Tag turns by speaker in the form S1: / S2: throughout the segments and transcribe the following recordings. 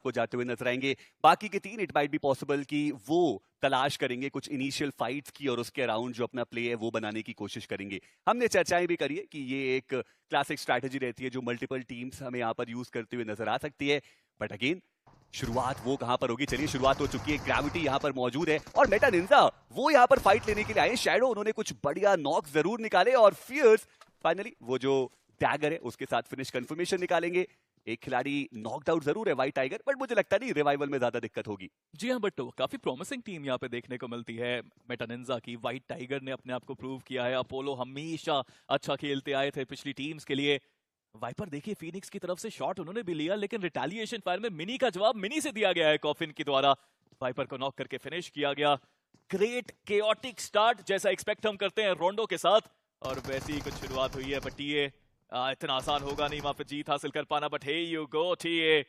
S1: को जाते हुए नजर आएंगे। बाकी के 3 इट माइट बी पॉसिबल कि वो तलाश करेंगे कुछ इनिशियल फाइट्स की और उसके अराउंड जो अपना प्ले है वो बनाने की कोशिश करेंगे। हमने चर्चाएं भी करी है कि ये एक क्लासिक स्ट्रैटेजी रहती है जो मल्टीपल टीम्स हमें यहाँ पर यूज करते हुए नजर आ सकती है। बट अगेन शुरुआत वो कहां पर होगी, चलिए शुरुआत हो चुकी है, ग्रेविटी यहां पर मौजूद है और मेटा निंजा वो यहां पर फाइट लेने के लिए आए। शैडो उन्होंने कुछ बढ़िया नॉक जरूर निकाले और फियर्स फाइनली वो जो डैगर है उसके साथ फिनिश कंफर्मेशन निकालेंगे। एक खिलाड़ी नॉकड आउट जरूर है व्हाइट टाइगर, बट मुझे लगता नहीं रिवाइवल में ज्यादा दिक्कत होगी।
S2: जी हाँ, बट काफी प्रॉमिसिंग टीम यहाँ पे देखने को मिलती है मेटानिंजा की। व्हाइट टाइगर ने अपने आप को प्रूव किया है। अपोलो हमेशा अच्छा खेलते आए थे पिछली टीम्स के लिए। वाइपर देखिए फीनिक्स की तरफ से शॉट उन्होंने भी लिया, लेकिन रिटेलिएशन फायर में मिनी का जवाब मिनी से दिया गया है कॉफिन के द्वारा। वाइपर को नॉक करके फिनिश किया गया। ग्रेट केओटिक स्टार्ट जैसा एक्सपेक्ट हम करते हैं रोंडो के साथ, और वैसी ही कुछ शुरुआत हुई है। बट टीए इतना आसान होगा नहीं वहां पे जीत हासिल कर पाना। बट हे यू गो टीए,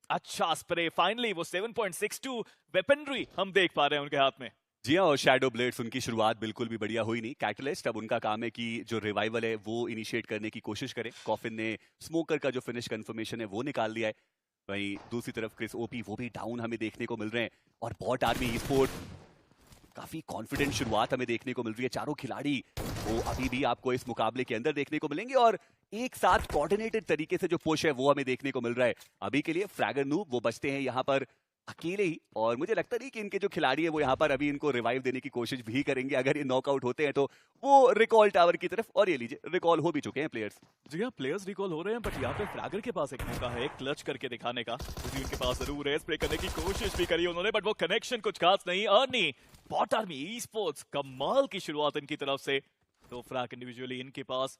S2: अच्छा स्प्रे, फाइनली वो 7.62 वेपनरी हम देख पा रहे हैं उनके हाथ में।
S1: जी हाँ, और शैडो ब्लेड्स उनकी शुरुआत बिल्कुल भी बढ़िया हुई नहीं। कैटलिस्ट अब उनका काम है कि जो रिवाइवल है वो इनिशिएट करने की कोशिश करें। कॉफिन ने स्मोकर का जो फिनिश कंफर्मेशन है वो निकाल लिया है। वहीं दूसरी तरफ क्रिस ओपी वो भी डाउन हमें देखने को मिल रहे हैं। और बॉट आर्मी ई स्पोर्ट काफी कॉन्फिडेंट शुरुआत हमें देखने को मिल रही है। चारों खिलाड़ी वो अभी भी आपको इस मुकाबले के अंदर देखने को मिलेंगे और एक साथ कोऑर्डिनेटेड तरीके से जो पुश है वो हमें देखने को मिल रहा है। अभी के लिए फ्रैगर नूब वो बचते हैं यहाँ पर अकेले ही, और मुझे लगता नहीं कि इनके जो खिलाड़ी है वो यहाँ पर अभी इनको रिवाइव देने की कोशिश भी करेंगे। अगर ये नॉकआउट होते हैं तो वो रिकॉल टावर की तरफ, और ये लीजिए रिकॉल हो भी चुके हैं प्लेयर्स।
S2: जी हाँ, प्लेयर्स रिकॉल हो रहे हैं, बट यहाँ पे फ्रैगर के पास एक मौका है क्लच करके दिखाने का। उसी उनके पास जरूर है, स्प्रे करने की कोशिश भी करी उन्होंने, बट वो कनेक्शन कुछ खास नहीं। Arni bot army e sports कमाल की शुरुआत इनकी तरफ से। तो फ्रैग इंडिविजुअली इनके पास,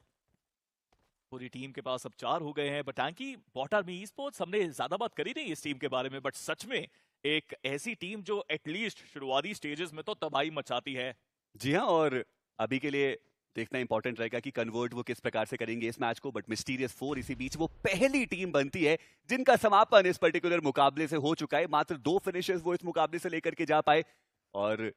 S2: पूरी टीम के पास अब 4 हो गए हैं। बट टैंकी बॉट आर्मी ई स्पोर्ट्स, हमने ज्यादा बात करी नहीं इस टीम के बारे में, बट सच में एक ऐसी टीम जो एटलीस्ट शुरुआती स्टेजेस में तो तबाही मचाती है।
S1: जी हाँ, और अभी के लिए देखना इंपॉर्टेंट रहेगा कि कन्वर्ट वो किस प्रकार से करेंगे इस मैच को। बट मिस्टीरियस 4 इसी बीच वो पहली टीम बनती है जिनका समापन इस पर्टिकुलर मुकाबले से हो चुका है। मात्र 2 फिनिशेस वो इस मुकाबले से लेकर के जा पाए, और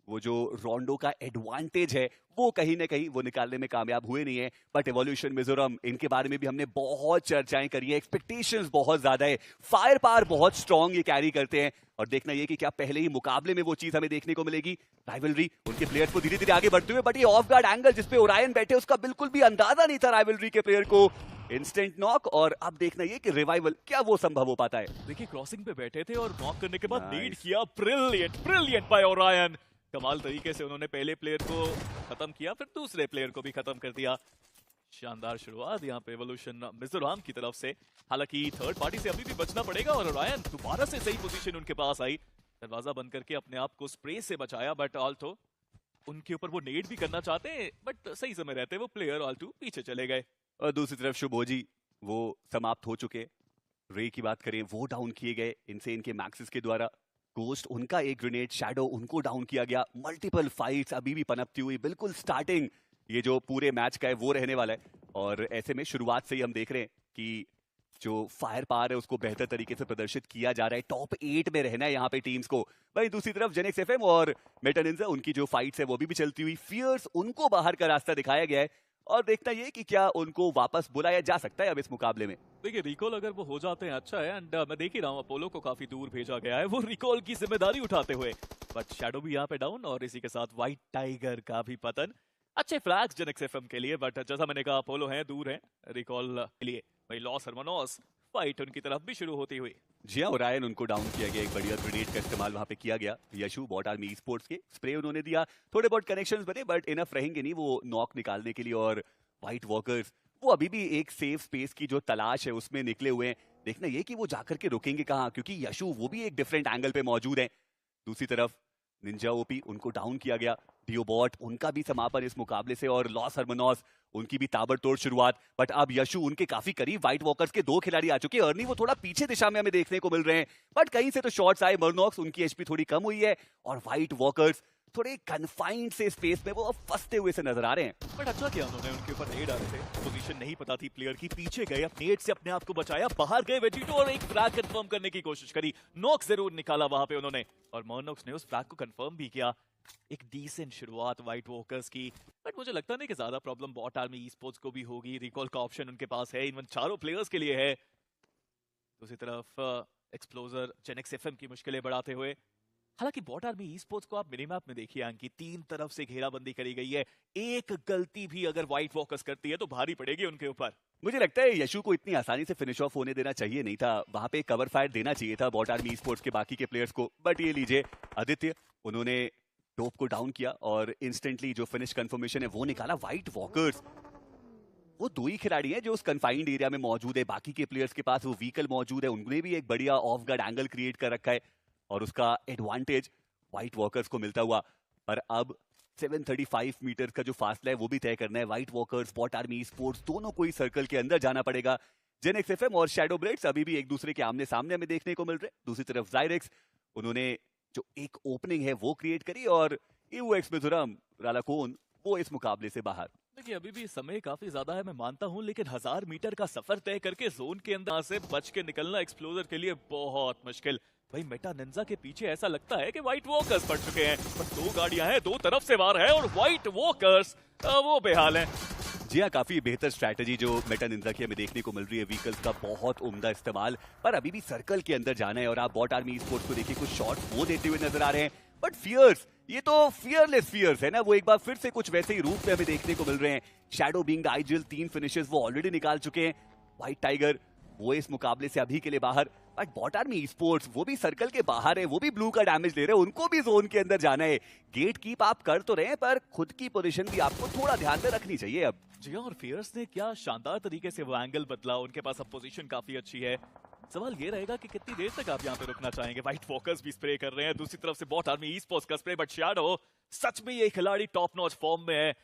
S1: वो जो रोंडो का एडवांटेज है वो कहीं ना कहीं वो निकालने में कामयाब हुए नहीं है। बट एवोल्यूशन मिजोरम, इनके बारे में भी हमने बहुत चर्चाएं करी है। एक्सपेक्टेशंस बहुत ज्यादा है, फायर पावर बहुत स्ट्रांग ये कैरी करते हैं, और देखना ये कि क्या पहले ही मुकाबले में वो चीज हमें देखने को मिलेगी। राइवलरी उनके प्लेयर्स को धीरे धीरे आगे बढ़ते हुए, बट ये ऑफ गार्ड एंगल जिसपे ओरायन बैठे उसका बिल्कुल भी अंदाजा नहीं था राइवलरी के प्लेयर को। इंस्टेंट नॉक, और अब देखना ये कि रिवाइवल क्या वो संभव हो पाता है।
S2: देखिए क्रॉसिंग पे बैठे थे और नॉक करने के बाद नीड
S1: Nice.
S2: किया। Brilliant brilliant by Orion. कमाल तरीके से उन्होंने पहले प्लेयर को खत्म किया, फिर दूसरे प्लेयर को भी खत्म कर दिया। शानदार शुरुआत यहाँ पे एवोल्यूशन मिजोरम की तरफ से। हालांकि थर्ड पार्टी से अभी भी बचना पड़ेगा, और ओरायन दोबारा से सही पोजीशन उनके पास आई, दरवाजा बंद करके अपने आप को स्प्रे से बचाया। बट ऑल्टो उनके ऊपर वो नेड भी करना चाहते हैं, बट सही समय रहते वो प्लेयर ऑल्टो पीछे चले गए।
S1: और दूसरी तरफ शुभोजी वो समाप्त हो चुके। रे की बात करें वो डाउन किए गए इनसे इनके मैक्सिस के द्वारा। गोस्ट उनका एक ग्रेनेड, शैडो उनको डाउन किया गया। मल्टीपल फाइट्स अभी भी पनपती हुई, बिल्कुल स्टार्टिंग ये जो पूरे मैच का है वो रहने वाला है। और ऐसे में शुरुआत से ही हम देख रहे हैं कि जो फायर पावर है उसको बेहतर तरीके से प्रदर्शित किया जा रहा है। टॉप 8 में रहना है यहाँ पे टीम्स को। वहीं दूसरी तरफ जेनेक्स एफएम और मेटानिंजा उनकी जो फाइट्स है वो भी चलती हुई। फियर्स उनको बाहर का रास्ता दिखाया गया है, और देखना ये कि क्या उनको वापस बुलाया जा सकता है अब इस मुकाबले में।
S2: देखिए रिकॉल अगर वो हो जाते हैं अच्छा है, एंड मैं देख ही रहा हूँ अपोलो को काफी दूर भेजा गया है वो रिकॉल की जिम्मेदारी उठाते हुए। बट शैडो भी यहाँ पे डाउन, और इसी के साथ व्हाइट टाइगर का भी पतन। अच्छे फ्लैग्स जेनेक्स एफएम के लिए, बट जैसा मैंने कहा अपोलो है दूर है रिकॉल के लिए। वही लॉस हरमनोस फाइट उनकी तरफ भी शुरू होती हुई।
S1: जी हाँ, ओरायन उनको डाउन किया गया। एक बढ़िया ग्रेनेड का इस्तेमाल वहां पे किया गया। Yashu bot army esports के स्प्रे उन्होंने दिया। थोड़े बहुत कनेक्शंस बने, बट इनफ रहेंगे नहीं वो नॉक निकालने के लिए। और व्हाइट वॉकर्स वो अभी भी एक सेफ स्पेस की जो तलाश है उसमें निकले हुए हैं। देखना ये कि वो जाकर के रुकेंगे कहाँ, क्योंकि यशु वो भी एक डिफरेंट एंगल पे मौजूद है। दूसरी तरफ निंजा ओपी उनको डाउन किया गया। डियोबॉट उनका भी समापन इस मुकाबले से, और लॉस हरमनोस उनकी भी ताबड़तोड़ शुरुआत। बट अब यशु उनके काफी करीब। व्हाइट वॉकर्स के 2 खिलाड़ी आ चुके हैं। अर्नी वो थोड़ा पीछे दिशा में हमें देखने को मिल रहे हैं, बट कहीं से तो शॉट्स आए। मर्नॉक्स उनकी एचपी थोड़ी कम हुई है, और व्हाइट वॉकर्स थोड़े कन्फाइंड से स्पेस में वो अब फंसते हुए से नजर आ रहे हैं।
S2: बट अच्छा किया उन्होंने, उनके ऊपर नेड आ रहे थे, पोजीशन नहीं पता थी प्लेयर की, पीछे गए, अब नेड से अपने आप को बचाया, बाहर गए वेजिटो और एक फ्लैग कंफर्म करने की कोशिश करी। नॉक जरूर निकाला वहां पे उन्होंने, और मर्नॉक्स ने उस फ्लैग को कंफर्म भी किया। एक डिसेंट शुरुआत व्हाइट वॉकर्स की, बट मुझे लगता नहीं कि ज्यादा problem bot army esports को भी होगी। रिकॉल का ऑप्शन उनके पास है, इवन चारों प्लेयर्स के लिए है। दूसरी तरफ एक्सप्लोजर जेनेक्स एफएम की मुश्किलें बढ़ाते हुए। हालांकि बॉट आर्मी ई स्पोर्ट्स को आप मिनीमैप में देखिए अंकी, 3 तरफ से घेराबंदी करी गई है। एक गलती भी अगर व्हाइट वॉकर्स करती है तो भारी पड़ेगी उनके ऊपर।
S1: मुझे लगता है यशु को इतनी आसानी से फिनिश ऑफ होने देना चाहिए नहीं था, वहां पे कवर फायर देना चाहिए था बॉट आर्मी स्पोर्ट्स के बाकी के प्लेयर्स को। बट ये लीजिए आदित्य, उन्होंने टॉप को डाउन किया और इंस्टेंटली जो फिनिश कंफर्मेशन है वो निकाला। व्हाइट वॉकर्स वो दो ही खिलाड़ी हैं जो उस कन्फाइंड एरिया में मौजूद है, बाकी के प्लेयर्स के पास वो व्हीकल मौजूद है, उन्होंने भी एक बढ़िया ऑफ गार्ड एंगल क्रिएट कर रखा है और उसका एडवांटेज व्हाइट वॉकर्स को मिलता हुआ। पर अब 735 मीटर का जो फासला है वो भी तय करना है। White Walkers, bot army sports दोनों को ही सर्कल के अंदर जाना पड़ेगा। जेनेक्स एफएम और शैडो ब्लेड्स अभी भी एक दूसरे के आमने सामने हमें देखने को मिल रहे हैं। दूसरी तरफ ज़ायरेक्स, उन्होंने जो एक ओपनिंग है वो क्रिएट करी और ईयूएक्स मिजोरम रालाकोन वो इस मुकाबले से बाहर।
S2: देखिए अभी भी समय काफी ज्यादा है, मैं मानता हूं, लेकिन 1000 मीटर का सफर तय करके जोन के अंदर से बच के निकलना एक्सप्लोजर के लिए बहुत मुश्किल। भाई मेटा निंजा के पीछे ऐसा लगता है कि व्हाइट वॉकर्स पड़ चुके हैं, पर 2 गाड़ियां हैं, 2 तरफ से वार है और व्हाइट वॉकर्स वो बेहाल हैं।
S1: जी हाँ, काफी बेहतर स्ट्रैटेजी जो मेटा निंजा की हमें देखने को मिल रही है। व्हीकल्स का बहुत उम्दा इस्तेमाल, पर अभी भी सर्कल के अंदर जाना है। और आप बॉट आर्मी स्पोर्ट्स को देखिए, कुछ शॉट्स वो देते हुए नजर आ रहे हैं, बट फियर्स, ये तो फियरलेस फियर्स है ना, वो एक बार फिर से कुछ वैसे ही रूप में हमें देखने को मिल रहे हैं। Shadow being the ideal, 3 finishes वो ऑलरेडी निकाल चुके हैं। व्हाइट टाइगर वो इस मुकाबले से अभी के लिए बाहर, बट बॉट आर्मी स्पोर्ट्स वो भी सर्कल के बाहर है, वो भी ब्लू का डैमेज ले रहे हैं, उनको भी जोन के अंदर जाना है। गेट कीप आप कर तो रहे हैं, पर खुद की पोजीशन भी आपको थोड़ा ध्यान में रखनी चाहिए अब।
S2: जी और फियर्स ने क्या शानदार तरीके से वो एंगल बदला, उनके पास अब पोजीशन काफी अच्छी है। सवाल ये रहेगा कि कितनी देर तक आप यहाँ पे रुकना चाहेंगे। व्हाइट वॉकर्स भी स्प्रे कर रहे हैं, दूसरी तरफ से बॉट आर्मी स्पोर्ट्स का स्प्रे, बट शैडो सच में ये खिलाड़ी टॉप नॉच फॉर्म में है।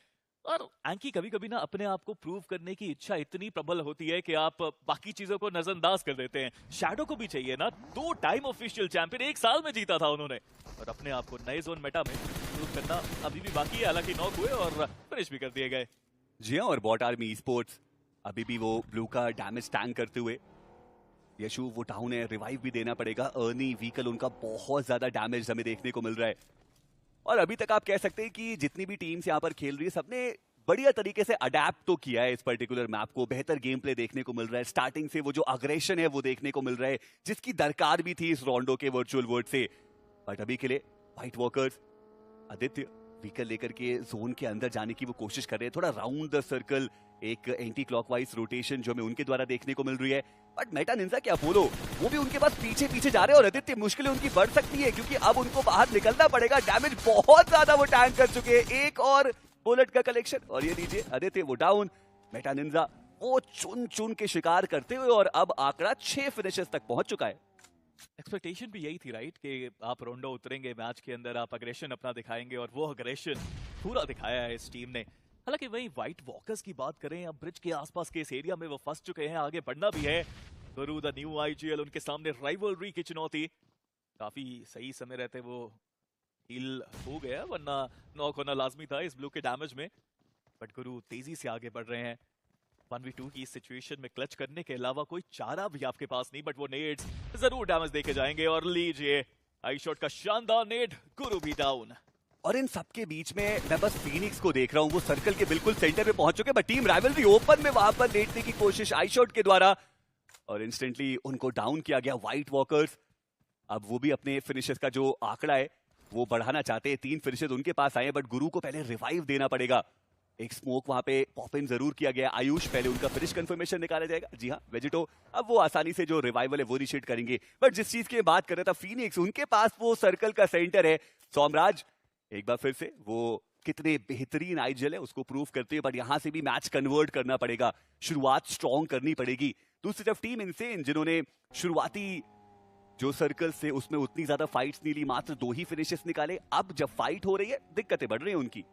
S2: और एंकी कभी कभी ना अपने आप को प्रूव करने की इच्छा इतनी प्रबल होती है कि आप बाकी चीजों को नजरअंदाज कर देते हैं। शैडो को भी चाहिए ना, 2 टाइम ऑफिशियल चैंपियन 1 साल में जीता था उन्होंने, और अपने आप को नए जोन मेटा में प्रूव करना अभी भी बाकी है। हालांकि नॉक हुए और फिनिश भी कर दिए गए।
S1: जी हाँ, और बॉट आर्मी स्पोर्ट्स अभी भी वो ब्लू का डैमेज टैंक करते हुए। यशु वो डाउन है, रिवाइव भी देना पड़ेगा। अर्नी व्हीकल उनका बहुत ज्यादा डैमेज हमें देखने को मिल रहा है। और अभी तक आप कह सकते हैं कि जितनी भी टीम्स यहाँ पर खेल रही है, सबने बढ़िया तरीके से अडेप्ट तो किया है इस पर्टिकुलर मैप को। बेहतर गेम प्ले देखने को मिल रहा है, स्टार्टिंग से वो जो अग्रेशन है वो देखने को मिल रहा है, जिसकी दरकार भी थी इस रोंडो के वर्चुअल वर्ल्ड से। बट अभी के लिए व्हाइट वॉकर्स, आदित्य व्हीकल लेकर के जोन के अंदर जाने की वो कोशिश कर रहे हैं, थोड़ा राउंड द सर्कल, एक एंटी क्लॉकवाइज रोटेशन जो हमें उनके द्वारा देखने को मिल रही है। बट मेटा निंजा क्या बोलो, वो भी उनके पास पीछे पीछे जा रहे हैं और आदित्य मुश्किलें उनकी बढ़ सकती है, क्योंकि अब उनको बाहर निकलना पड़ेगा। डैमेज बहुत ज्यादा वो टैंक कर चुके हैं। एक और बुलेट का कलेक्शन और ये लीजिए आदित्य वो डाउन। मेटा निंजा वो चुन चुन के शिकार करते हुए, और अब आंकड़ा 6 फिनिशेस तक पहुंच चुका है।
S2: एक्सपेक्टेशन भी यही थी राइट, कि आप रोंडो उतरेंगे मैच के अंदर, आप अग्रेशन अपना दिखाएंगे, और वो अग्रेशन पूरा दिखाया है इस टीम ने। हालांकि वही व्हाइट वॉकर्स की बात करें, अब ब्रिज के आसपास के इस एरिया में वो फंस चुके हैं, आगे बढ़ना भी है। गुरु द न्यू आईजीएल उनके सामने राइवलरी की चुनौती। काफी सही समय रहते वो हील हो गया, वरना नॉक होना लाजमी था इस ब्लू के डैमेज में। बट गुरु तेजी से आगे बढ़ रहे हैं। 1v2 की इस सिचुएशन में क्लच करने के अलावा कोई चारा भी आपके पास नहीं, बट वो नेड्स जरूर डैमेज देके जाएंगे। और लीजिए आई शॉट का शानदार नेड, गुरु भी डाउन।
S1: और इन सबके बीच में मैं बस फीनिक्स को देख रहा हूं, वो सर्कल के बिल्कुल सेंटर पे पहुंच चुके हैं, बट टीम राइवलरी ओपन में वहां पर लेटने की कोशिश आई शॉट के द्वारा, और इंस्टेंटली उनको डाउन किया गया। व्हाइट वॉकर्स अब वो भी अपने फिनिशेस का जो आंकड़ा है वो बढ़ाना चाहते हैं। 3 फिनिशेस उनके पास आए, बट गुरु को पहले रिवाइव देना पड़ेगा। एक स्मोक वहां पे पॉप इन जरूर किया गया। आयुष पहले उनका फिनिश कंफर्मेशन निकाला जाएगा। जी हाँ, वेजिटो अब वो आसानी से जो रिवाइवल है वो इनिशिएट करेंगे। बट जिस चीज की बात कर रहा था फीनिक्स, उनके पास वो सर्कल का सेंटर है। सोमराज एक बार फिर से वो कितने बेहतरीन आईजीएल है उसको प्रूव करते हैं, बट यहां से भी मैच कन्वर्ट करना पड़ेगा, शुरुआत स्ट्रॉन्ग करनी पड़ेगी। दूसरी तरफ टीम इनसेन, जिन्होंने शुरुआती जो सर्कल से उसमें उतनी ज्यादा फाइट्स नहीं ली, मात्र 2 ही फिनिशेस निकाले। अब जब फाइट हो रही है दिक्कतें बढ़ रही हैं उनकी।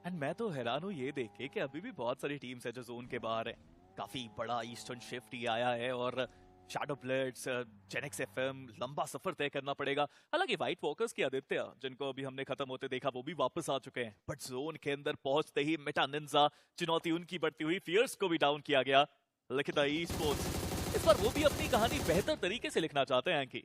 S2: एंड मैं तो हैरान हूँ ये देख के कि अभी भी बहुत सारी टीम्स है जो जोन के बाहर है। काफी बड़ा ईस्टर्न शिफ्ट ये आया है, और शैडो ब्लेड्स, जेनेक्स एफएम, लंबा सफर तय करना पड़ेगा। हालांकि व्हाइट वॉकर्स की आदित्य, जिनको अभी हमने खत्म होते देखा, वो भी वापस आ चुके हैं। बट जोन के अंदर पहुंचते ही मेटा निंजा, चुनौती उनकी बढ़ती हुई, फियर्स को भी डाउन किया गया। लिखिता ई स्पोर्ट्स इस बार वो भी अपनी कहानी बेहतर तरीके से लिखना चाहते हैं कि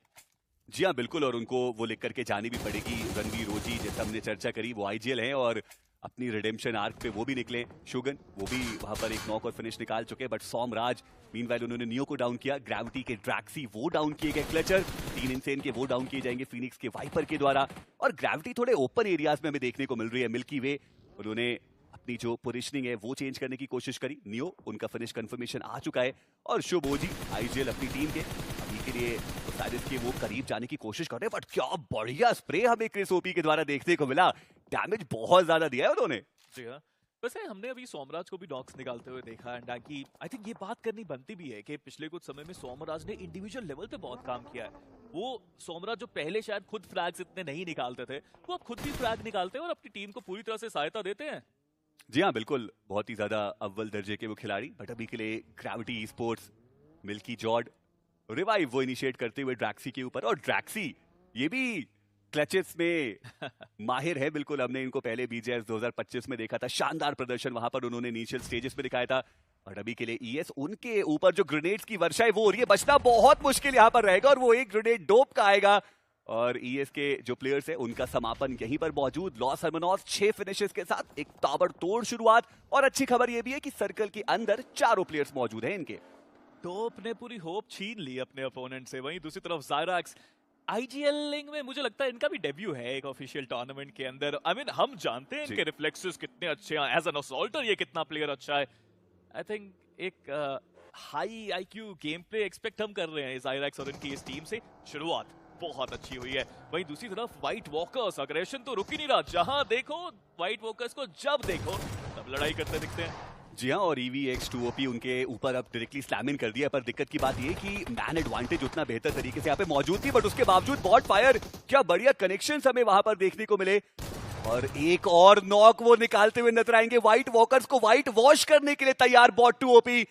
S1: जी हाँ बिल्कुल, और उनको वो लिख करके जानी भी पड़ेगी। रणवीर रोजी, जैसे हमने चर्चा करी, वो आईजीएल हैं और अपनी रिडेम्पशन आर्क पे वो भी निकले। शुगन वो भी वहां पर एक नॉक और फिनिश निकाल चुके हैं, बट सोमराज मीनवाइल उन्होंने नियो को डाउन किया। ग्रेविटी के ड्रैक्सी वो डाउन किए गए। क्लचर 3 इंसेन के वो डाउन किए जाएंगे फिनिक्स के वाइपर के द्वारा। और ग्रेविटी थोड़े ओपन एरियाज में हमें देखने को मिल रही है। मिल्की वे उन्होंने अपनी जो पोजिशनिंग है वो चेंज करने की कोशिश करी। नियो उनका फिनिश कंफर्मेशन आ चुका है। और शुभ ओजी आईजीएल अपनी टीम के अभी के लिए साइरस के वो करीब जाने की कोशिश कर रहे हैं, बट क्या बढ़िया स्प्रे हमें क्रिस ओपी के द्वारा देखने को मिला। डैमेज बहुत ज्यादा दिया है उन्होंने।
S2: जी हाँ, वैसे हमने अभी सोमराज को भी नॉक्स निकालते हुए देखा एंड आई थिंक ये बात करनी बनती भी है कि पिछले कुछ समय में सोमराज ने इंडिविजुअल लेवल पे बहुत काम किया है। वो सोमराज जो पहले शायद खुद फ्रैग्स इतने नहीं निकालते थे, वो अब खुद भी फ्रैग निकालते हैं और अपनी टीम को पूरी तरह से सहायता देते हैं।
S1: जी हाँ बिल्कुल, बहुत ही ज्यादा अव्वल दर्जे के वो खिलाड़ी। बट अभी के लिए ग्रेविटी स्पोर्ट्स मिल्की जॉर्ड रिवाइव वो इनिशिएट करते हुए ड्रैक्सी के ऊपर। और ड्रैक्सी ये भी क्लचेस में माहिर है बिल्कुल। हमने इनको पहले बीजेएस 2025 में देखा था, शानदार प्रदर्शन वहां पर उन्होंने इनिशियल स्टेजेस में दिखाया था। और अभी के लिए ईएस उनके ऊपर जो ग्रेनेड्स की वर्षा है वो हो रही है, बचना बहुत मुश्किल यहां पर रहेगा। और वो एक ग्रेनेड डोप का आएगा और ईएस के जो प्लेयर्स है उनका समापन यहीं पर मौजूद। लॉस हरमनॉस 6 फिनिशेस के साथ एक ताबड़तोड़ शुरुआत। और अच्छी खबर यह भी है कि सर्कल के अंदर 4 प्लेयर्स मौजूद हैं इनके।
S2: टॉप ने पूरी होप छीन ली अपने अपोनेंट से। वहीं दूसरी तरफ ज़ायरैक्स आईजीएल लिंग में मुझे लगता है इनका भी डेब्यू है एक ऑफिशियल टूर्नामेंट के अंदर। आई मीन हम जानते हैं इनके रिफ्लेक्सेस कितने अच्छे हैं, एज एन असॉल्टर ये कितना प्लेयर अच्छा है। आई थिंक एक high IQ game play expect हम कर रहे हैं ज़ायरैक्स और इनकी इस टीम से। शुरुआत बहुत अच्छी हुई है। वहीं दूसरी तरफ व्हाइट वॉकर्स अग्रेशन तो रुक ही नहीं रहा। जहां देखो व्हाइट वॉकर्स को जब देखो तब लड़ाई करते दिखते हैं।
S1: जी हाँ, और EVX2OP उनके ऊपर अब डायरेक्टली स्लैम इन कर दिया। पर दिक्कत की बात ये कि मैन एडवांटेज उतना बेहतर तरीके से यहाँ पे मौजूद थी, बट उसके बावजूद बॉट फायर, क्या बढ़िया कनेक्शंस हमें वहां पर देखने को मिले। और एक और नॉक वो निकालते हुए नजर आएंगे। व्हाइट वॉकर्स को व्हाइट वॉश करने के लिए तैयार बॉट 2OP।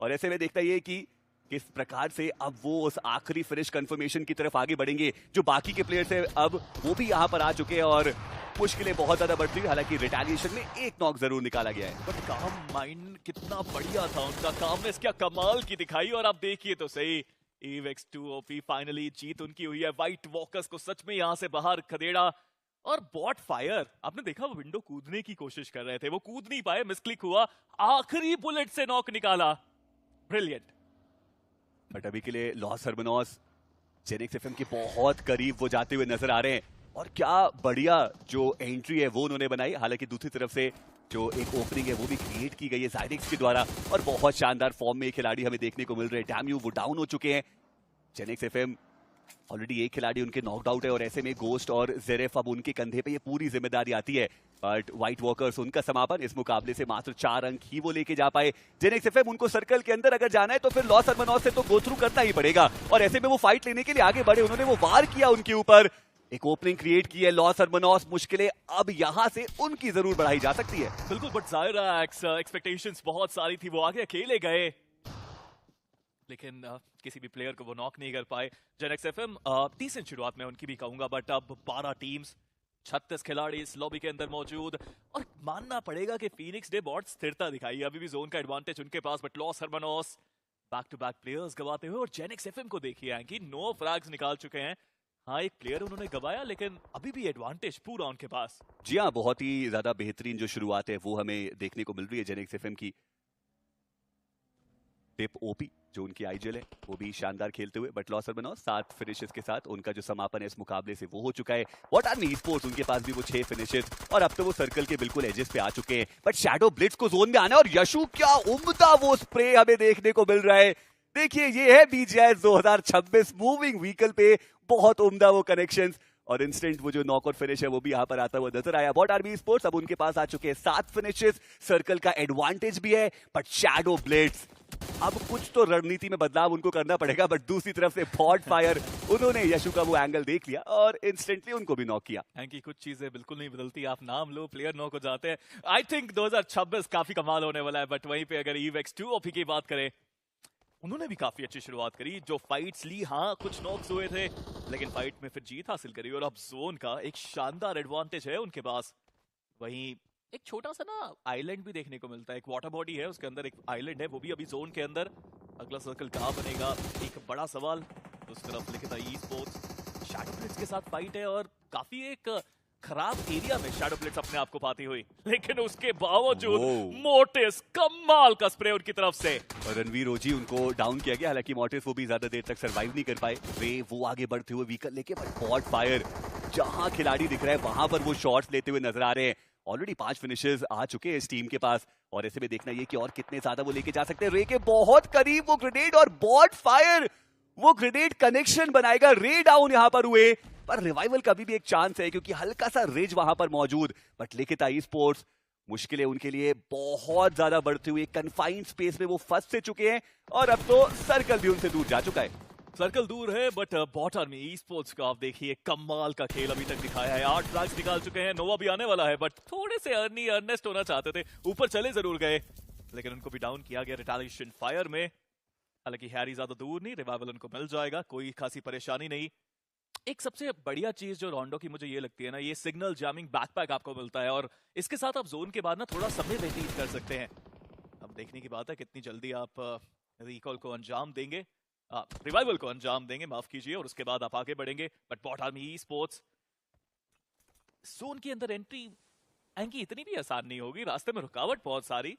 S1: और ऐसे में देखता ये कि किस प्रकार से अब वो उस आखिरी फिनिश कंफर्मेशन की तरफ आगे बढ़ेंगे। जो बाकी के प्लेयर्स हैं अब वो भी यहाँ पर आ चुके हैं और मुश्किलें बहुत ज्यादा बढ़ती हुई। हालांकि रिटेलिएशन में एक नॉक जरूर निकाला गया है।
S2: बट काम माइंड कितना बढ़िया था उनका, कामनेस क्या कमाल की दिखाई। और आप देखिए तो सही, EVX2OP फाइनली जीत उनकी हुई है। व्हाइट वॉकर्स को सच में यहां से बाहर खदेड़ा। और बॉट फायर आपने देखा, वो विंडो कूदने की कोशिश कर रहे थे, वो कूद नहीं पाए, मिसक्लिक हुआ, आखिरी बुलेट से नॉक निकाला। ब्रिलियंट।
S1: बट अभी के लिए लॉस हरमनॉस जेनिक्स एफएम के बहुत करीब वो जाते हुए नजर आ रहे हैं। और क्या बढ़िया जो एंट्री है वो उन्होंने बनाई। हालांकि दूसरी तरफ से जो एक ओपनिंग है वो भी क्रिएट की गई है ज़ायरैक्स के द्वारा। और बहुत शानदार फॉर्म में खिलाड़ी हमें देखने को मिल रहे हैं। डैम्यू वो डाउन हो चुके हैं। जेनिक्स एफएम ऑलरेडी एक खिलाड़ी उनके नॉकड आउट है और ऐसे में गोस्ट और जेरेफ अब उनके कंधे पे ये पूरी जिम्मेदारी आती है। बट व्हाइट वॉकर्स उनका समापन इस मुकाबले से मात्र 4 अंक ही वो लेके जा पाए। जेनिक्स एफएम उनको सर्कल के अंदर अगर जाना है तो फिर लॉस हरमनॉस से तो गो थ्रू करना ही पड़ेगा। और ऐसे में वो फाइट लेने के लिए आगे बढ़े, उन्होंने वो वार किया उनके ऊपर, एक ओपनिंग क्रिएट की है लॉस हरमनॉस। मुश्किलें अब यहां से उनकी जरूर बढ़ाई जा सकती है।
S2: बिल्कुल, बट ज़ायरैक्स एक्सपेक्टेशंस बहुत सारी थी, वो आगे अकेले गए लेकिन किसी भी प्लेयर को वो नॉक नहीं कर पाए। जेनिक्स एफएम डिसेंट शुरुआत में उनकी भी कहूंगा, बट अब 12 टीम्स 36 खिलाड़ी इस लॉबी के अंदर मौजूद। और मानना पड़ेगा कि फीनिक्स ने बहुत स्थिरता दिखाई। अभी भी जोन का एडवांटेज उनके पास, but Los Hermanos back to back players गवाते हुए। और जेनिक्स एफएम को देखिए हैं कि 9 फ्रैग्स निकाल चुके हैं। हाँ, एक प्लेयर उन्होंने गवाया लेकिन अभी भी एडवांटेज पूरा उनके पास।
S1: जी हाँ, बहुत ही ज्यादा बेहतरीन जो शुरुआत है वो हमें देखने को मिल रही है जेनिक्स एफएम की। टिप ओपी जो उनकी आईजीएल है वो भी शानदार खेलते हुए। बट लॉस हरमनॉस 7 फिनिशेस के साथ उनका जो समापन है इस मुकाबले से वो हो चुका है। व्हाट आर्मी स्पोर्ट्स उनके पास भी वो 6 फिनिशेस और अब तो वो सर्कल के बिल्कुल एजेस पे आ चुके हैं। बट शैडो ब्लिट्स को जोन में आना है और यशु क्या उम्दा वो स्प्रे हमें देखने को मिल रहा है। देखिए ये है बीजीएस 2026 मूविंग व्हीकल पे बहुत उम्दा वो कनेक्शंस और इंस्टेंट वो जो नॉकआउट फिनिश है वो भी यहां पर आता हुआ नजर आया। बॉट आर्मी स्पोर्ट्स अब उनके पास आ चुके हैं 7 फिनिशेस, सर्कल का एडवांटेज भी है। बट शैडो ब्लेड्स अब कुछ तो रणनीति में बदलाव उनको करना पड़ेगा। बट दूसरी तरफ से बॉट फायर उन्होंने यशु का वो एंगल देख लिया और इंस्टेंटली उनको भी नॉक किया।
S2: कि कुछ चीजें बिल्कुल नहीं बदलती, आप नाम लो प्लेयर नॉक हो जाते हैं। आई थिंक 2026 काफी कमाल होने वाला है। बट वहीं पे अगर EVX2OP की बात करें, उन्होंने भी काफी अच्छी शुरुआत करी। जो फाइट्स ली, हाँ कुछ नॉक्स हुए थे लेकिन फाइट में फिर जीत हासिल करी और अब जोन का एक शानदार एडवांटेज है उनके पास। वहीं एक छोटा सा ना आइलैंड भी देखने को मिलता है, एक वाटर बॉडी है उसके अंदर एक आइलैंड है, वो भी अभी जोन के अंदर। अगला सर्कल कहाँ बनेगा, एक बड़ा सवाल। उस तरफ लिखा था ई स्पोर्ट्स शैडो ब्लिट्स के साथ फाइट है और काफी एक खराब एरिया में शैडो ब्लिट्स अपने आप को पाती हुई, लेकिन उसके बावजूद
S1: Wow.
S2: मोटिस कमाल का स्प्रे उनकी तरफ से।
S1: और रणवीर ओजी उनको डाउन किया गया, हालांकि मोटिस वो भी ज्यादा देर तक सरवाइव नहीं कर पाए। वे वो आगे बढ़ते हुए व्हीकल लेके, बट बॉट फायर जहां खिलाड़ी दिख रहा है वहां पर वो शॉट्स लेते हुए नजर आ रहे हैं। ऑलरेडी 5 फिनिशेस आ चुके हैं इस टीम के पास, और ऐसे में देखना ये कि और कितने ज्यादा वो लेके जा सकते हैं। रे के बहुत करीब वो ग्रेनेड, और बॉट फायर वो ग्रेनेड कनेक्शन बनाएगा। रे डाउन यहां पर हुए, पर रिवाइवल का भी एक चांस है क्योंकि हल्का सा रिज वहां पर मौजूद। बट लिखिता ई स्पोर्ट्स मुश्किलें उनके लिए बहुत ज्यादा बढ़ती हुई, कन्फाइंड स्पेस में वो फंस से चुके हैं, और अब तो सर्कल भी उनसे दूर जा चुका है।
S2: सर्कल दूर है, but bot army esports का आप देखिए कमाल का खेल अभी तक दिखाया है। 8 फ्रैग्स निकाल चुके हैं, नोवा भी आने वाला है, बट थोड़े से अर्नेस्ट होना चाहते थे, ऊपर चले जरूर गए, लेकिन उनको भी डाउन किया गया रिटेलिएशन फायर में। हालांकि हैरी ज्यादा दूर नहीं, रिवाइवल उनको मिल जाएगा, कोई खासी परेशानी नहीं। एक सबसे बढ़िया चीज जो रोंडो की मुझे ये लगती है ना, ये सिग्नल जैमिंग बैकपैक आपको मिलता है, और इसके साथ आप जोन के बाद ना थोड़ा समय व्यतीत कर सकते हैं। अब देखने की बात है कितनी जल्दी आप रिकॉल को अंजाम देंगे, रिवाइवल को अंजाम देंगे, माफ कीजिए, और उसके बाद आप आगे बढ़ेंगे। But bot army esports zone के अंदर एंट्री एंकी इतनी भी आसान नहीं होगी, रास्ते में रुकावट बहुत सारी।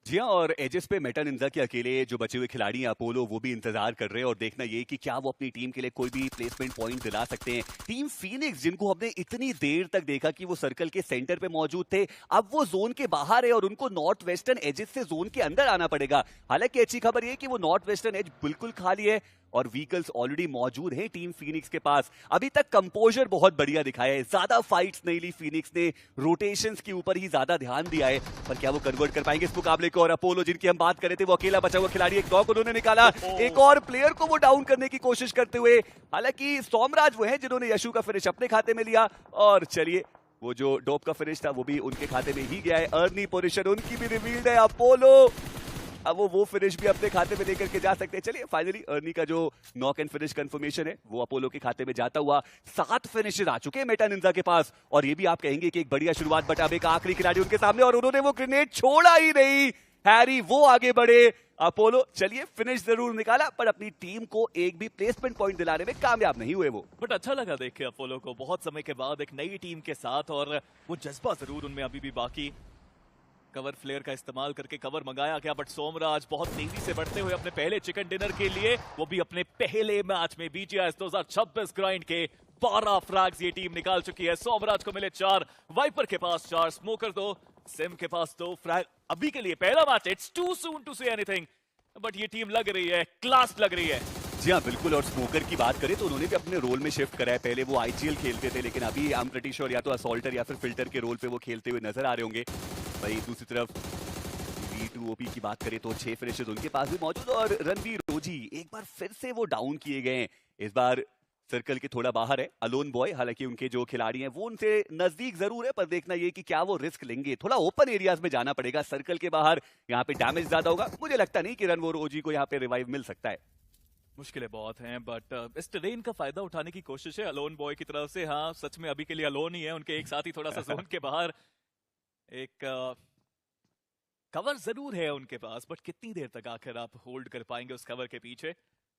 S1: जी हाँ, और एजेस पे मेटा निंजा के अकेले जो बचे हुए खिलाड़ी हैं अपोलो, वो भी इंतजार कर रहे हैं, और देखना ये कि क्या वो अपनी टीम के लिए कोई भी प्लेसमेंट पॉइंट दिला सकते हैं। टीम फीनिक्स जिनको हमने इतनी देर तक देखा कि वो सर्कल के सेंटर पे मौजूद थे, अब वो जोन के बाहर है और उनको नॉर्थ वेस्टर्न एजेस से जोन के अंदर आना पड़ेगा। हालांकि अच्छी खबर ये कि वो नॉर्थ वेस्टर्न एज बिल्कुल खाली है और व्हीकल्स ऑलरेडी मौजूद हैं टीम फीनिक्स के पास। अभी तक कंपोजर बहुत बढ़िया दिखाया है, ज्यादा फाइट्स नहीं ली फीनिक्स ने, रोटेशंस के ऊपर ही ज्यादा ध्यान दिया है, पर क्या वो कन्वर्ट कर पाएंगे इस मुकाबले को? और अपोलो जिनकी हम बात कर रहे थे, वो अकेला बचा हुआ खिलाड़ी, एक नॉक उन्होंने निकाला, एक और प्लेयर को वो डाउन करने की कोशिश करते हुए। हालांकि सोमराज वो है जिन्होंने यशु का फिनिश अपने खाते में लिया, और चलिए वो जो डोप का फिनिश था वो भी उनके खाते में ही गया है। अर्नी पोजीशन उनकी भी रिवील्ड है। अपोलो अब वो फिनिश भी अपने खाते में लेकर के जा सकते हैं। चलिए फाइनली अर्नी का जो नॉक एंड फिनिश कंफर्मेशन है वो अपोलो के खाते में जाता हुआ 7 फिनिशेस आ चुके हैं मेटा निंजा के पास, और ये भी आप कहेंगे कि एक बढ़िया शुरुआत, बट अब एक आखिरी खिलाड़ी उनके सामने, और उन्होंने वो ग्रेनेड छोड़ा ही नहीं। हैरी वो आगे बढ़े, अपोलो चलिए फिनिश जरूर निकाला, पर अपनी टीम को एक भी प्लेसमेंट पॉइंट दिलाने में कामयाब नहीं हुए वो।
S2: बट अच्छा लगा देख के अपोलो को बहुत समय के बाद एक नई टीम के साथ, और वो जज्बा जरूर उनमें अभी भी बाकी। कवर फ्लेयर का इस्तेमाल करके कवर मंगाया गया, बट सोमराज बहुत तेजी से बढ़ते हुए अपने पहले चिकन डिनर के लिए, वो भी अपने पहले मैच में बीजीआईएस 2026 ग्राइंड के 12 फ्रैग्स ये टीम निकाल चुकी है। सोमराज को मिले 4, वाइपर के पास 4, स्मोकर 2, सिम के पास 2 फ्रैग। अभी के लिए पहला match, it's too soon to say anything, but ये टीम लग रही है, क्लास लग रही है।
S1: जी हाँ बिल्कुल, और स्मोकर की बात करें तो उन्होंने भी अपने रोल में शिफ्ट करा है। पहले वो आईजीएल खेलते थे, लेकिन अभी आई एम प्रीटी श्योर या तो असॉल्टर या फिर फिल्टर के रोल पे वो खेलते हुए नजर आ रहे होंगे। वही दूसरी तरफ V2OP की बात करें तो 6 फिनिशेस उनके पास भी मौजूद, और रणवीर ओजी एक बार फिर से वो डाउन किए गए हैं। इस बार सर्कल के थोड़ा बाहर है अलोन बॉय, हालांकि उनके जो खिलाड़ी हैं वो उनसे नजदीक जरूर है, पर देखना ये कि क्या वो रिस्क लेंगे। थोड़ा ओपन एरियाज में जाना पड़ेगा सर्कल के बाहर, यहाँ पे डैमेज ज्यादा होगा। मुझे लगता नहीं कि रणवीर ओजी को यहाँ पे रिवाइव मिल सकता है।
S2: मुश्किलें बहुत हैं, बट इस टेरेन का फायदा उठाने की कोशिश है अलोन बॉय की तरफ से। हाँ सच में अभी के लिए अलोन ही है, उनके एक साथी थोड़ा सा जोन के बाहर। एक कवर जरूर है उनके पास, बट कितनी देर तक आखिर आप होल्ड कर पाएंगे उस कवर के पीछे?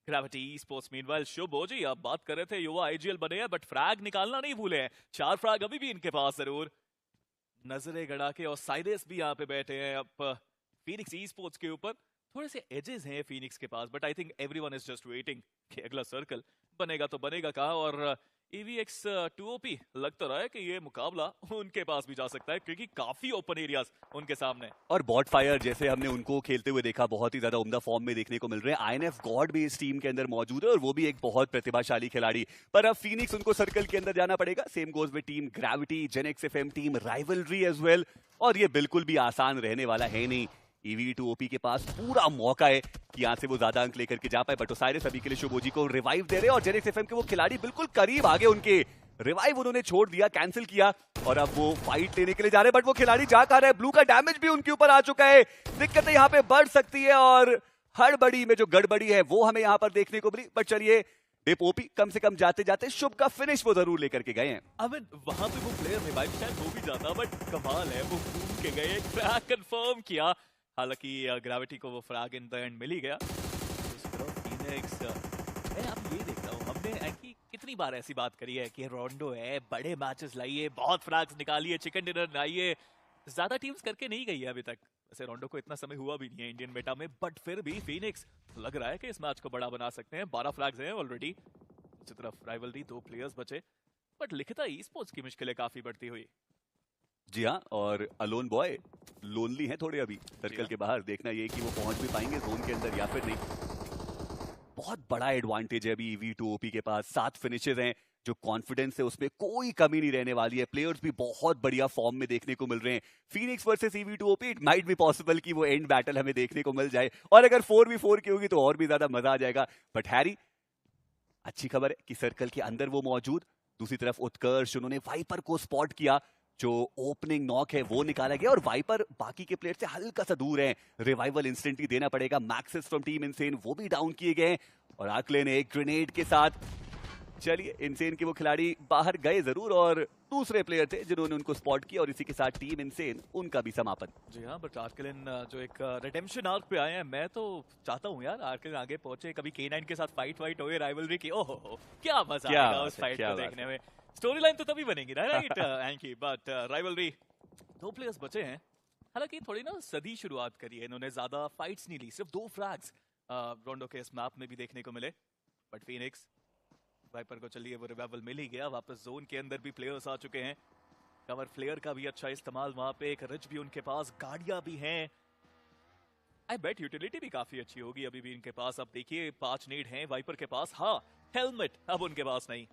S2: ग्रेविटी स्पोर्ट्स मीनवाइल शुभ हो जी, आप बात कर रहे थे युवा आईजीएल बने हैं, बट फ्रैग निकालना नहीं भूले हैं। 4 फ्रैग अभी भी इनके पास जरूर, नजरें गड़ा के, और साइरेस भी यहाँ पे बैठे हैं अब फीनिक्स ई स्पोर्ट्स के ऊपर। थोड़े से एजेस हैं फीनिक्स के पास, but I think everyone is just waiting कि अगला सर्कल बनेगा तो बनेगा कहाँ। और EVX 2OP लग तो रहा है कि ये मुकाबला उनके पास भी जा सकता है, क्योंकि काफी ओपन एरियाज उनके सामने।
S1: और बॉट फायर जैसे हमने उनको खेलते हुए देखा, बहुत ही ज्यादा उम्दा फॉर्म में देखने को मिल रहे हैं। INF गॉड भी इस टीम के अंदर मौजूद है, और वो भी एक बहुत प्रतिभाशाली खिलाड़ी। पर अब फीनिक्स उनको सर्कल के अंदर जाना पड़ेगा। Same goes with team gravity, Genex FM team rivalry as well, और ये बिल्कुल भी आसान रहने वाला है नहीं। EV2OP के पास पूरा मौका है कि यहाँ से वो ज्यादा अंक लेकर के जा पाए, बट ओसाइरिस अभी के लिए शुभोजी को रिवाइव दे रहे हैं, और जेनेक्स FM के वो खिलाड़ी बिल्कुल करीब आगे, उनके रिवाइव उन्होंने छोड़ दिया, कैंसिल किया, और अब वो फाइट लेने के लिए जा रहे हैं, बट वो खिलाड़ी जा कर रहे हैं। ब्लू का डैमेज भी उनके ऊपर आ चुका है, दिक्कतें यहाँ पे बढ़ सकती है, और हड़बड़ी में जो गड़बड़ी है वो हमें यहाँ पर देखने को मिली। बट चलिए डिपोपी कम से कम जाते जाते शुभ का फिनिश वो जरूर लेकर के गए हैं।
S2: अब वहां पे वो प्लेयर रिवाइव शायद हो भी जाता, बट कमाल है वो घूम के गए, फ्रैग कंफर्म किया। हालांकि ग्रेविटी को वो फ्रैग इन द एंड मिल ही गया। मैं अब ये देखता हूँ, हमने कितनी बार ऐसी बात करी है कि रोंडो है, बड़े मैचेस लाइए, बहुत फ्रैग्स निकालिए, चिकन डिनर लाइए, ज्यादा टीम्स करके नहीं गई है अभी तक। वैसे रोंडो को इतना समय हुआ भी नहीं है इंडियन मेटा में, बट फिर भी फीनिक्स लग रहा है कि इस मैच को बड़ा बना सकते हैं। 12 फ्रैग्स हैं ऑलरेडी। दूसरी तरफ राइवलरी 2 प्लेयर्स बचे, बट लिखता ई स्पोर्ट्स की मुश्किलें काफी बढ़ती हुई।
S1: जी हाँ, और अलोन बॉय लोनली हैं थोड़े अभी सर्कल
S2: हाँ।
S1: के बाहर। देखना ये कि वो पहुंच भी पाएंगे जोन के अंदर या फिर नहीं। बहुत बड़ा एडवांटेज है अभी EV2OP के पास। 7 फिनिशेस हैं, जो कॉन्फिडेंस है उसमें कोई कमी नहीं रहने वाली है। प्लेयर्स भी बहुत बढ़िया फॉर्म में देखने को मिल रहे हैं। Phoenix versus EV2OP, it might be possible कि वो एंड बैटल हमें देखने को मिल जाए, और अगर 4v4 की होगी तो और भी ज्यादा मजा आ जाएगा। बट हैरी, अच्छी खबर है कि सर्कल के अंदर वो मौजूद। दूसरी तरफ उत्कर्ष, उन्होंने वाइपर को स्पॉट किया, जो ओपनिंग नॉक है वो निकाला गया, और वाइपर बाकी के प्लेयर से हल्का सा दूर है। रिवाइवल इंस्टेंटली देना पड़ेगा। मैक्सिस फ्रॉम टीम इनसेन वो भी डाउन किए गए, और आर्कले ने एक ग्रेनेड के साथ, चलिए इनसेन के वो खिलाड़ी बाहर गए जरूर, और दूसरे प्लेयर थे जिन्होंने उनको स्पॉट किया, और इसी के साथ टीम इनसेन उनका भी समापन।
S2: जी हाँ, बट आर्कलिन जो एक रिडेम्पशन आर्क पे आए हैं, मैं तो चाहता हूँ यार आर्कलिन आगे पहुंचे, कभी K9 के साथ फाइट होए राइवलरी की। ओहो क्या मजा
S1: क्या
S2: आएगा
S1: बात
S2: उस
S1: है,
S2: फाइट
S1: क्या
S2: को
S1: बात
S2: देखने में। स्टोरी लाइन तो तभी बनेगी ना, right hanky. But rivalry 2 players बचे हैं। हालांकि थोड़ी ना सदी शुरुआत करी है इन्होंने, ज्यादा फाइट्स नहीं ली, सिर्फ 2 फ्रैग्स रोंडो के इस मैप में भी देखने को मिले। बट फीनिक्स वाइपर को चलिए वो रिवाइवल मिल ही गया, वापस जोन के अंदर भी प्लेयर्स आ चुके हैं। कवर फ्लेयर का भी अच्छा इस्तेमाल वहां पे, एक रिच भी उनके पास, गाड़ियां भी हैं। आई बेट यूटिलिटी भी काफी अच्छी होगी अभी भी इनके पास। अब देखिए 5 नीड हैं वाइपर के पास। हाँ, हेलमेट अब उनके पास नहीं।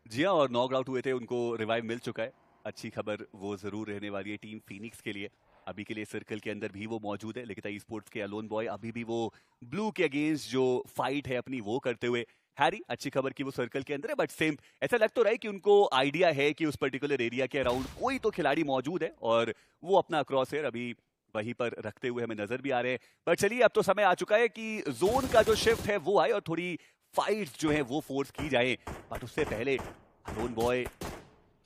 S1: जी हाँ, और नॉक आउट हुए थे, उनको रिवाइव मिल चुका है। अच्छी खबर वो जरूर रहने वाली है टीम फीनिक्स के लिए। अभी के लिए सर्कल के अंदर भी वो मौजूद है, लेकिन ई स्पोर्ट्स के अलोन बॉय अभी भी वो ब्लू के अगेंस्ट जो फाइट है अपनी वो करते हुए। हैरी, अच्छी खबर कि वो सर्कल के अंदर है, बट सेम ऐसा लग तो रहा है कि उनको आइडिया है कि उस पर्टिकुलर एरिया के अराउंड कोई तो खिलाड़ी मौजूद है, और वो अपना क्रॉस हेयर अभी वहीं पर रखते हुए हमें नजर भी आ रहे हैं। बट चलिए, अब तो समय आ चुका है कि जोन का जो शिफ्ट है वो आए, और थोड़ी फाइट्स जो है वो फोर्स की जाए। बट उससे पहले अलोन बॉय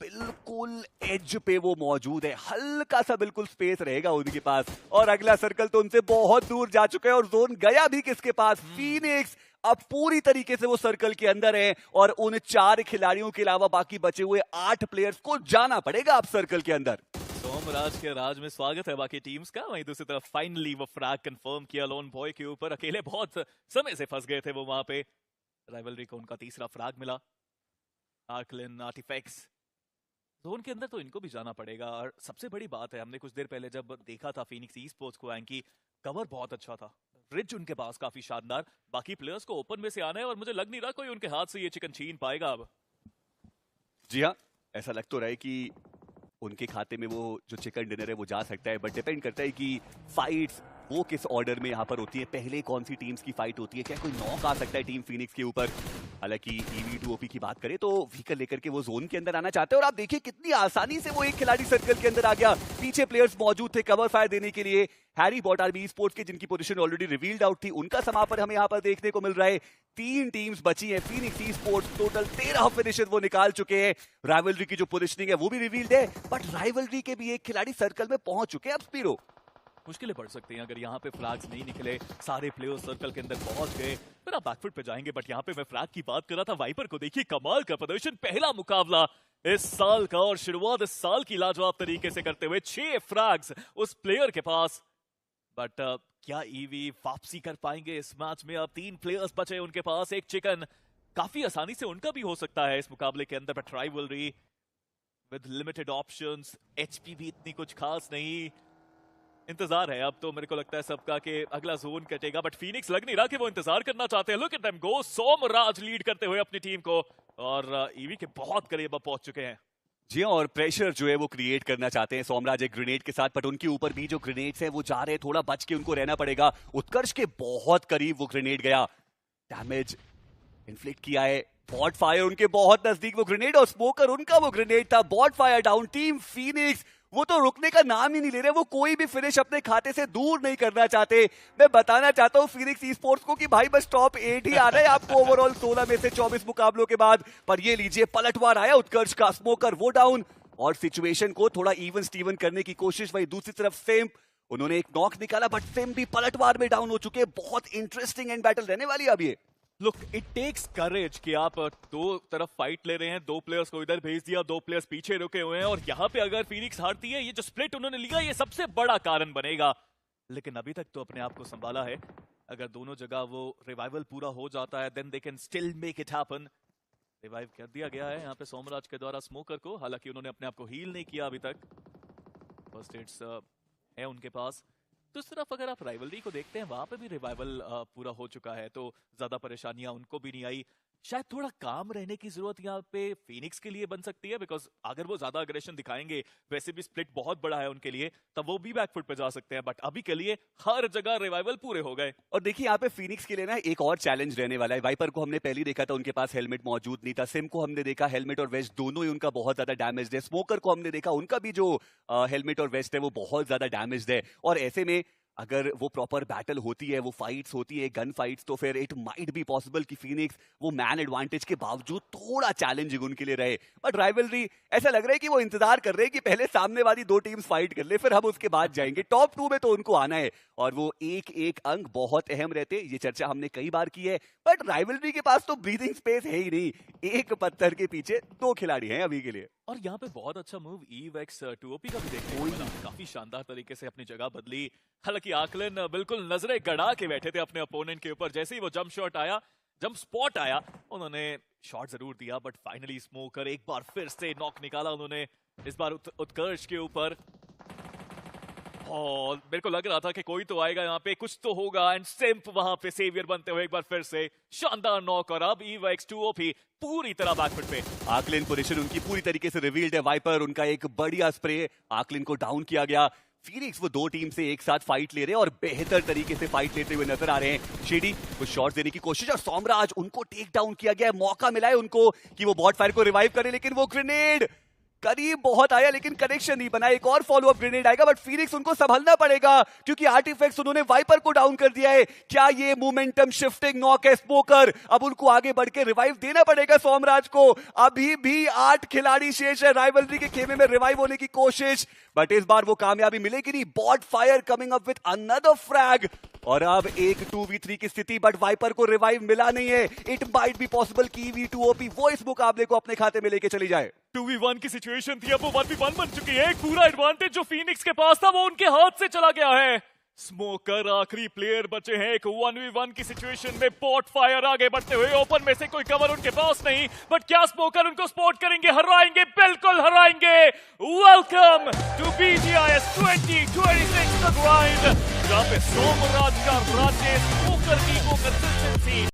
S1: बिल्कुल एज पे वो मौजूद है, हल्का सा बिल्कुल स्पेस रहेगा उनके पास, और अगला सर्कल तो उनसे बहुत दूर जा चुका है, और जोन गया भी किसके पास? फीनिक्स अब पूरी तरीके से वो सर्कल के अंदर है, और उन 4 खिलाड़ियों के अलावा बाकी बचे हुए 8 प्लेयर्स को जाना पड़ेगा अब सर्कल के अंदर।
S2: सोमराज के राज में स्वागत है बाकी टीम्स का। वहीं दूसरी तरफ फाइनली वो फ्रैग कंफर्म किया लोन बॉय के ऊपर। अकेले बहुत समय से फंस गए थे वो वहां पे। राइवलरी को उनका तीसरा फ्रैग मिला। आर्कलिन, आर्टिफैक्ट्स, जोन के अंदर तो इनको भी जाना पड़ेगा। और सबसे बड़ी बात है, हमने कुछ देर पहले जब देखा था फीनिक्स ई स्पोर्ट्स को, एंकी कवर बहुत अच्छा था, रिच उनके पास काफी शानदार। बाकी प्लेयर्स को ओपन में से आना है, और मुझे लग नहीं रहा कोई उनके हाथ से ये चिकन छीन पाएगा अब।
S1: जी हाँ, ऐसा लग तो रहा है कि उनके खाते में वो जो चिकन डिनर है वो जा सकता है, बट डिपेंड करता है कि फाइट्स वो किस ऑर्डर में यहाँ पर होती है, पहले कौन सी टीम्स की फाइट होती है। क्या कोई नॉक आ सकता है टीम फीनिक्स के ऊपर? हालांकि EV2OP की बात करें तो व्हीकल लेकर के वो जोन के अंदर आना चाहते हैं, और आप देखिए कितनी आसानी से वो एक खिलाड़ी सर्कल के अंदर आ गया। पीछे प्लेयर्स मौजूद थे कवर फायर देने के लिए। हैरी बॉट आरबी स्पोर्ट्स के, जिनकी पोजीशन ऑलरेडी रिवील्ड आउट थी, उनका समापन हमें यहाँ पर देखने को मिल रहा है। 3 टीम्स बची हैं। Phoenix e sports total 13 finishes वो निकाल चुके हैं। राइवलरी की जो पोजीशनिंग है वो भी रिवील्ड है, बट राइवलरी के भी एक खिलाड़ी सर्कल में पहुंच चुके हैं। अब स्पीरो,
S2: मुश्किलें पड़ सकती हैं अगर यहाँ पे फ्रैग्स नहीं निकले, सारे प्लेयर्स सर्कल के अंदर पहुंच गए, फिर आप बैकफुट पे जाएंगे। बट यहाँ पे मैं फ्रैग की बात कर रहा था, वाइपर को देखिए कमाल का प्रदर्शन, पहला मुकाबला इस साल का, और शुरुआत इस साल की लाजवाब तरीके से करते हुए। 6 फ्रैग्स उस प्लेयर के पास। बट क्या ईवी वापसी कर पाएंगे इस मैच में? अब 3 प्लेयर्स बचे उनके पास, एक चिकन, काफी आसानी से उनका भी हो सकता है इस मुकाबले के अंदर। But rivalry with limited options, HP भी इतनी कुछ खास नहीं। इंतजार है अब तो मेरे को लगता है सबका कि अगला जोन कटेगा, बट फीनिक्स लग नहीं रहा कि वो इंतजार करना चाहते हैं। Look at them go, Somraj lead करते हुए अपनी टीम को, और ईवी के बहुत करीब अब पहुंच चुके हैं।
S1: जी हाँ, और प्रेशर जो है वो क्रिएट करना चाहते हैं सोमराज एक ग्रेनेड के साथ, बट उनके ऊपर भी जो ग्रेनेड्स हैं वो जा रहे हैं, थोड़ा बच के उनको रहना पड़ेगा। उत्कर्ष के बहुत करीब वो ग्रेनेड गया, डैमेज इन्फ्लिक्ट किया है। बॉट फायर उनके बहुत नजदीक वो ग्रेनेड, और स्मोकर उनका वो ग्रेनेड था। Bot fire down. Team Phoenix वो तो रुकने का नाम ही नहीं ले रहे, वो कोई भी फिनिश अपने खाते से दूर नहीं करना चाहते। मैं बताना चाहता हूं फीनिक्स ई स्पोर्ट्स को कि भाई बस टॉप 8 ही आ रहा है आपको ओवरऑल 16 में से 24 मुकाबलों के बाद। पर ये लीजिए पलटवार आया उत्कर्ष का, स्मोकर वो डाउन, और सिचुएशन को थोड़ा इवन स्टीवन करने की कोशिश। वही दूसरी तरफ सेम, उन्होंने एक नॉक निकाला, बट सेम भी पलटवार में डाउन हो चुके हैं। बहुत इंटरेस्टिंग एंड बैटल रहने वाली है अब ये।
S2: लुक इट टेक्स करेज कि आप दो तरफ फाइट ले रहे हैं, दो प्लेयर्स को इधर भेज दिया, दो प्लेयर्स पीछे रुके हुए हैं और यहाँ पे अगर फीनिक्स हारती है, ये जो स्प्लिट उन्होंने लिया ये सबसे बड़ा कारण बनेगा। लेकिन अभी तक तो अपने आप को संभाला है। अगर दोनों जगह वो रिवाइवल पूरा हो जाता है then they can still make it happen. Revive कर दिया गया है यहाँ पे सोमराज के द्वारा स्मोकर को, हालांकि उन्होंने अपने आप को हील नहीं किया अभी तक। फर्स्ट एड्स है उनके पास। तो इस तरफ अगर आप राइवलरी को देखते हैं, वहां पे भी रिवाइवल पूरा हो चुका है, तो ज्यादा परेशानियां उनको भी नहीं आई। शायद थोड़ा काम रहने की जरूरत यहाँ पे फिनिक्स के लिए बन सकती है, बिकॉज अगर वो ज्यादा अग्रेशन दिखाएंगे, वैसे भी स्प्लिट बहुत बड़ा है उनके लिए, तब वो भी बैकफुट पे जा सकते हैं। बट अभी के लिए हर जगह रिवाइवल पूरे हो गए।
S1: और देखिए यहाँ पे फिनिक्स के लिए ना एक और चैलेंज रहने वाला है। वाइपर को हमने पहले देखा था, उनके पास हेलमेट मौजूद नहीं था। सिम को हमने देखा, हेलमेट और वेस्ट दोनों ही उनका बहुत ज्यादा डैमेज है। स्मोकर को हमने देखा, उनका भी जो हेलमेट और वेस्ट है वो बहुत ज्यादा डैमेज है। और ऐसे में अगर वो प्रॉपर बैटल होती है, वो फाइट्स होती है, गन फाइट्स, तो फिर इट माइट बी पॉसिबल कि फिनिक्स वो मैन एडवांटेज के बावजूद थोड़ा चैलेंजिंग उनके लिए रहे। बट राइवलरी ऐसा लग रहा है कि वो इंतजार कर रहे हैं कि पहले सामने वाली दो टीम्स फाइट कर ले, फिर हम उसके बाद जाएंगे। टॉप 2 में तो उनको आना है और वो एक एक अंक बहुत अहम रहते, ये चर्चा हमने कई बार की है। बट राइवलरी के पास तो ब्रीदिंग स्पेस है ही नहीं, एक पत्थर के पीछे दो खिलाड़ी हैं अभी के लिए।
S2: और यहाँ पे बहुत अच्छा मूव EVEX 2OP का भी देखने को मिला, काफी शानदार तरीके से अपनी जगह बदली। हालांकि आकलन बिल्कुल नजरें गड़ा के बैठे थे अपने अपोनेंट के ऊपर। जैसे ही वो जंप स्पॉट आया, उन्होंने शॉट जरूर दिया, बट फाइनली स्मोकर एक बार फिर से नॉक निकाला उन्होंने, इस बार उत्कर्ष के ऊपर। और मेरे को लग रहा था कि कोई तो आएगा यहाँ पे, कुछ तो होगा, एंड सिम्प वहां पे सेवियर बनते हुए एक बार फिर से शानदार नॉक। और अब EVEX 2OP पूरी तरह बैकफुट पे।
S1: आकलिन पोजीशन उनकी पूरी तरीके से रिवील्ड है। वाइपर उनका एक बढ़िया स्प्रे, आकलिन को डाउन किया गया। फिनिक्स वो दो टीम से एक साथ फाइट ले रहे हैं और बेहतर तरीके से फाइट लेते हुए नजर आ रहे हैं। शेडी कुछ शॉट्स देने की कोशिश और सोमराज उनको टेक डाउन किया गया है। मौका मिला है उनको कि वो बॉट फायर को रिवाइव करें, लेकिन वो ग्रेनेड करीब बहुत आया लेकिन कनेक्शन नहीं बना। एक और फॉलो अप ग्रेनेड आएगा, बट फिनिक्स उनको संभलना पड़ेगा क्योंकि आर्टिफैक्ट्स उन्होंने वाइपर को डाउन कर दिया है। क्या ये मोमेंटम शिफ्टिंग नॉक है स्मोकर? अब उनको आगे बढ़ के रिवाइव देना पड़ेगा सोमराज को। अभी भी 8 खिलाड़ी शेष है। राइवलरी के खेमे में रिवाइव होने की कोशिश, बट इस बार वो कामयाबी मिलेगी नहीं। Bot fire coming up with another frag और अब एक 2v3 की स्थिति, बट वाइपर को रिवाइव मिला नहीं है। इट माइट बी पॉसिबल कि EV2OP वो इस मुकाबले को अपने खाते में लेके चली जाए।
S2: 2v1 की सिचुएशन थी, अब वो 1v1 बन चुकी है। एक पूरा एडवांटेज जो फिनिक्स के पास था वो उनके हाथ से चला गया है। स्मोकर आखिरी प्लेयर बचे हैं। एक 1v1 की सिचुएशन में बॉट फायर आगे बढ़ते हुए, ओपन में से कोई कवर उनके पास नहीं, बट क्या स्मोकर उनको स्पॉट करेंगे? हराएंगे, बिल्कुल हराएंगे। Welcome to BGIS 2026 the grind, जहां पे सोमराज का राज्य, स्मोकर की वो कंसिस्टेंसी